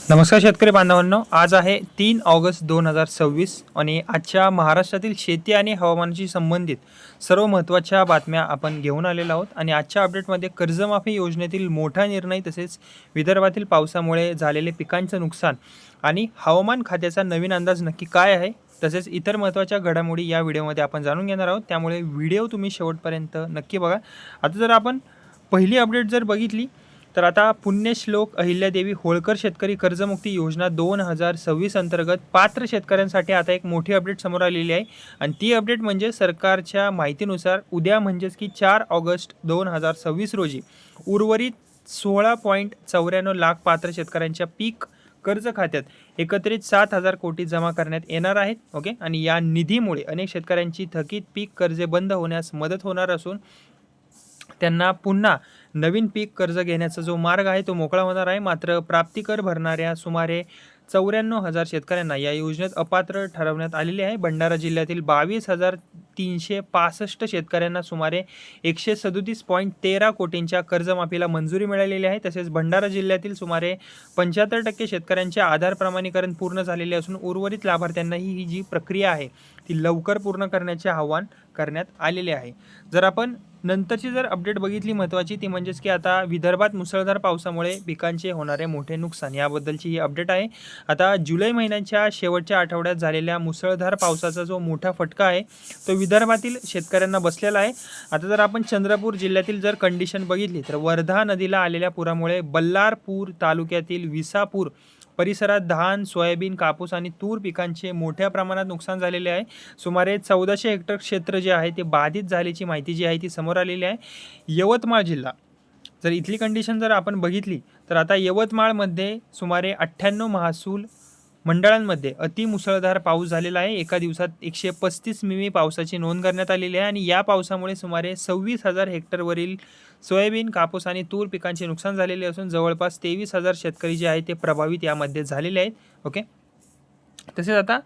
नमस्कार शेतकरी बांधवांनो, आज आहे 3 ऑगस्ट 2026 आणि आजच्या महाराष्ट्रातील शेती आणि हवामानाशी संबंधित सर्व महत्त्वाच्या बातम्या आपण घेऊन आलेलो आहोत. आणि आजच्या अपडेटमध्ये कर्जमाफी योजनेतील मोठा निर्णय, तसेच विदर्भातील पावसामुळे झालेले पिकांचं नुकसान आणि हवामान खात्याचा नवीन अंदाज नक्की काय आहे, तसेच इतर महत्त्वाच्या घडामोडी या व्हिडिओमध्ये आपण जाणून घेणार आहोत. त्यामुळे व्हिडिओ तुम्ही शेवटपर्यंत नक्की बघा. आता जर आपण पहिली अपडेट जर बघितली तर आता पुण्यश्लोक अहिल्यादेवी होळकर शेतकरी कर्जमुक्ती योजना 2026 अंतर्गत पात्र शेतकऱ्यांसाठी आता एक मोठी अपडेट समोर आलेली आहे. आणि ती अपडेट म्हणजे सरकारच्या माहितीनुसार उद्या म्हणजेच की 4 ऑगस्ट 2026 रोजी उर्वरित 16.94 लाख पात्र शेतकऱ्यांच्या पीक कर्ज खात्यात एकत्रित 7,000 कोटी जमा करण्यात येणार आहेत. ओके, आणि या निधीमुळे अनेक शेतकऱ्यांची थकीत पीक कर्जे बंद होण्यास मदत होणार असून त्यांना पुन्हा नवीन पीक कर्ज घेण्याचा जो मार्ग आहे तो मोकळा होणार आहे. मात्र प्राप्तिकर भरणाऱ्या सुमारे 94,000 शेतकऱ्यांना या योजनेत अपात्र ठरवण्यात आलेले आहे. भंडारा जिल्ह्यातील 22,365 शेतकऱ्यांना सुमारे 137.13 कोटींच्या कर्जमाफीला मंजुरी मिळालेली आहे. तसेच भंडारा जिल्ह्यातील सुमारे 75% शेतकऱ्यांचे आधार प्रमाणीकरण पूर्ण झालेले असून उर्वरित लाभार्थ्यांनाही ही जी प्रक्रिया आहे ती लवकर पूर्ण करण्याचे आवाहन करण्यात आलेले आहे. जर आपण नंतरची जर अपडेट बघितली महत्त्वाची, ती म्हणजेच की आता विदर्भात मुसळधार पावसामुळे पिकांचे होणारे मोठे नुकसान याबद्दलची ही अपडेट आहे. आता जुलै महिन्याच्या शेवटच्या आठवड्यात झालेल्या मुसळधार पावसाचा जो मोठा फटका आहे तो विदर्भातील शेतकऱ्यांना बसलेला आहे. आता जर आपण चंद्रपूर जिल्ह्यातील जर कंडिशन बघितली तर वर्धा नदीला आलेल्या पुरामुळे बल्लारपूर तालुक्यातील विसापूर परिसरात धान, सोयाबीन, कापूस आणि तूर पिकांचे मोठ्या प्रमाणात नुकसान झालेले आहे. सुमारे 1400 हेक्टर क्षेत्र जे आहे ते बाधित झाल्याची माहिती जी आहे ती समोर आलेली आहे. यवतमाळ जिल्हा, जर इथली कंडिशन जर आपण बघितली तर आता यवतमाळमध्ये सुमारे 98 महसूल मंडळांमध्ये अतिमुसळधार पाऊस झालेला आहे. एका दिवसात 135 मिमी पावसाची नोंद करण्यात आलेली आहे. आणि या पावसामुळे सुमारे 26,000 हेक्टरवरील सोयाबीन, कापूस आणि तूर पिकांचे नुकसान झालेले असून जवळपास 23,000 शेतकरी जे आहेत ते प्रभावित यामध्ये झालेले आहेत. ओके, तसेच आता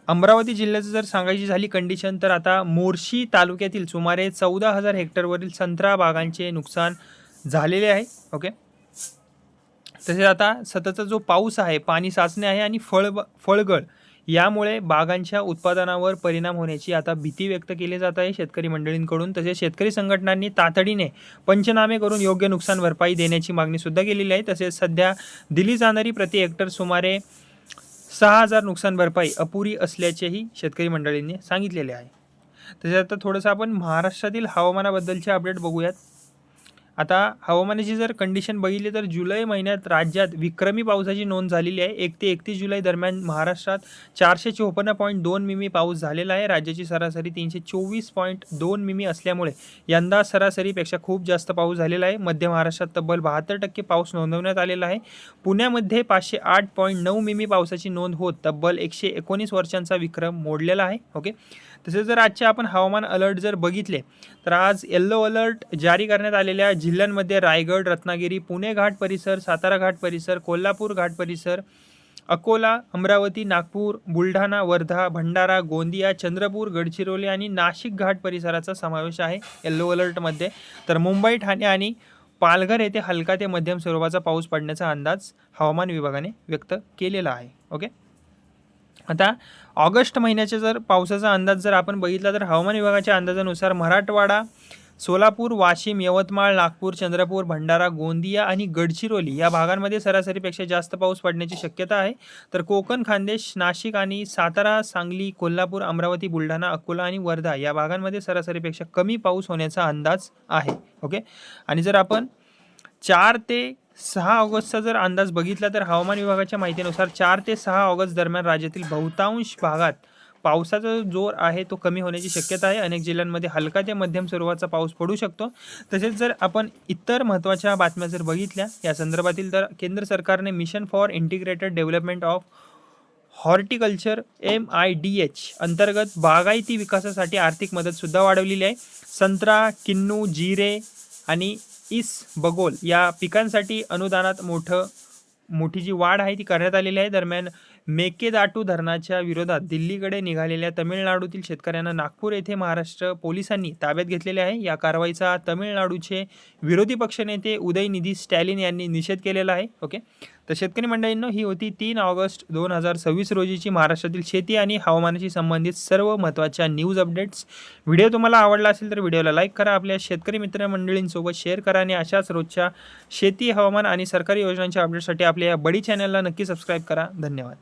अमरावती जिल्ह्याचं जर सांगायची झाली कंडिशन तर आता मोर्शी तालुक्यातील सुमारे 14,000 हेक्टरवरील संत्रा बागांचे नुकसान झालेले आहे. ओके, तसेच आता सततचा जो पाऊस आहे, पाणी साचणे आहे आणि फळगळ यामुळे बागांच्या उत्पादनावर परिणाम होण्याची आता भीती व्यक्त केली जात आहे शेतकरी मंडळींकडून. तसेच शेतकरी संघटनांनी तातडीने पंचनामे करून योग्य नुकसान भरपाई देण्याची मागणी सुद्धा केलेली आहे. तसेच सध्या दिली जाणारी प्रति हेक्टर सुमारे 6,000 नुकसान भरपाई अपुरी असल्याचेही शेतकरी मंडळींनी सांगितलेले आहे. तसेच आता थोडंसं आपण महाराष्ट्रातील हवामानाबद्दलचे अपडेट बघूयात. आता हवामानाची जर कंडिशन बघितली तर जुलै महिन्यात राज्यात विक्रमी पावसाची नोंद झालेली आहे. 1 ते 31 जुलै दरम्यान महाराष्ट्रात 454.2 मिमी पाऊस झालेला आहे. राज्याची सरासरी 324.2 मिमी असल्यामुळे यंदा सरासरीपेक्षा खूप जास्त पाऊस झालेला आहे. मध्य महाराष्ट्रात तब्बल 72% पाऊस नोंदवण्यात आलेला आहे. पुण्यामध्ये 508.9 मिमी पावसाची नोंद होत तब्बल 119 वर्षांचा विक्रम मोडलेला आहे. ओके, तसेच जर आजचे आपण हवामान अलर्ट जर बघितले तर आज येल्लो अलर्ट जारी करण्यात आलेल्या जिल्ह्यांमध्ये रायगड, रत्नागिरी, पुणे घाट परिसर, सातारा घाट परिसर, कोल्हापूर घाट परिसर, अकोला, अमरावती, नागपूर, बुलढाणा, वर्धा, भंडारा, गोंदिया, चंद्रपूर, गडचिरोली आणि नाशिक घाट परिसराचा समावेश आहे येल्लो अलर्टमध्ये. तर मुंबई, ठाणे आणि पालघर येथे हलका ते मध्यम स्वरूपाचा पाऊस पडण्याचा अंदाज हवामान विभागाने व्यक्त केलेला आहे. ओके, आता ऑगस्ट महिन्याच्या जर पावसाचा अंदाज जर आपण बघितला तर हवामान विभागाच्या अंदाजानुसार मराठवाडा, सोलापूर, वाशिम, यवतमाळ, नागपूर, चंद्रपूर, भंडारा, गोंदिया आणि गडचिरोली या भागांमध्ये सरासरीपेक्षा जास्त पाऊस पडण्याची शक्यता आहे. तर कोकण, खान्देश, नाशिक आणि सातारा, सांगली, कोल्हापूर, अमरावती, बुलढाणा, अकोला आणि वर्धा या भागांमध्ये सरासरीपेक्षा कमी पाऊस होण्याचा अंदाज आहे. ओके, आणि जर आपण 4 ते 6 ऑगस्टचा जर अंदाज बघितला तर हवामान विभागाच्या माहितीनुसार 4 ते 6 ऑगस्ट दरम्यान राज्यातील बहुतांश भागात पावसाचा जो जोर आहे तो कमी होण्याची शक्यता आहे. अनेक जिल्ह्यांमध्ये हलका ते मध्यम स्वरूपाचा पाऊस पडू शकतो. तसेच जर आपण इतर महत्त्वाच्या बातम्या जर बघितल्या या संदर्भातील तर केंद्र सरकारने mission for integrated development of horticulture MIDH अंतर्गत बागायती विकासासाठी आर्थिक मदतसुद्धा वाढवलेली आहे. संत्रा, किन्नू, जिरे आणि बगोल या पिकांसाठी अनुदानात मोठी जी वाढ आहे ती करण्यात आलेली आहे. दरम्यान मेकेदाटू धरणाच्या विरोधात दिल्लीकडे निघालेल्या तमिळनाडूतील शेतकऱ्यांना नागपूर येथे महाराष्ट्र पोलिसांनी ताब्यात घेतलेले आहे. या कारवाईचा तमिळनाडूचे विरोधी पक्षनेते उदयनिधी स्टॅलिन यांनी निषेध केलेला आहे. ओके, तर शेतकरी मंडळींनो, ही होती 3 ऑगस्ट 2026 रोजीची महाराष्ट्रातील शेती आणि हवामानाशी संबंधित सर्व महत्त्वाच्या न्यूज अपडेट्स. व्हिडिओ तुम्हाला आवडला असेल तर व्हिडिओला लाईक करा, आपल्या शेतकरी मित्रमंडळींसोबत शेअर करा आणि अशाच रोजच्या शेती, हवामान आणि सरकारी योजनांच्या अपडेट्ससाठी आपल्या या बडी चॅनलला नक्की सबस्क्राईब करा. धन्यवाद.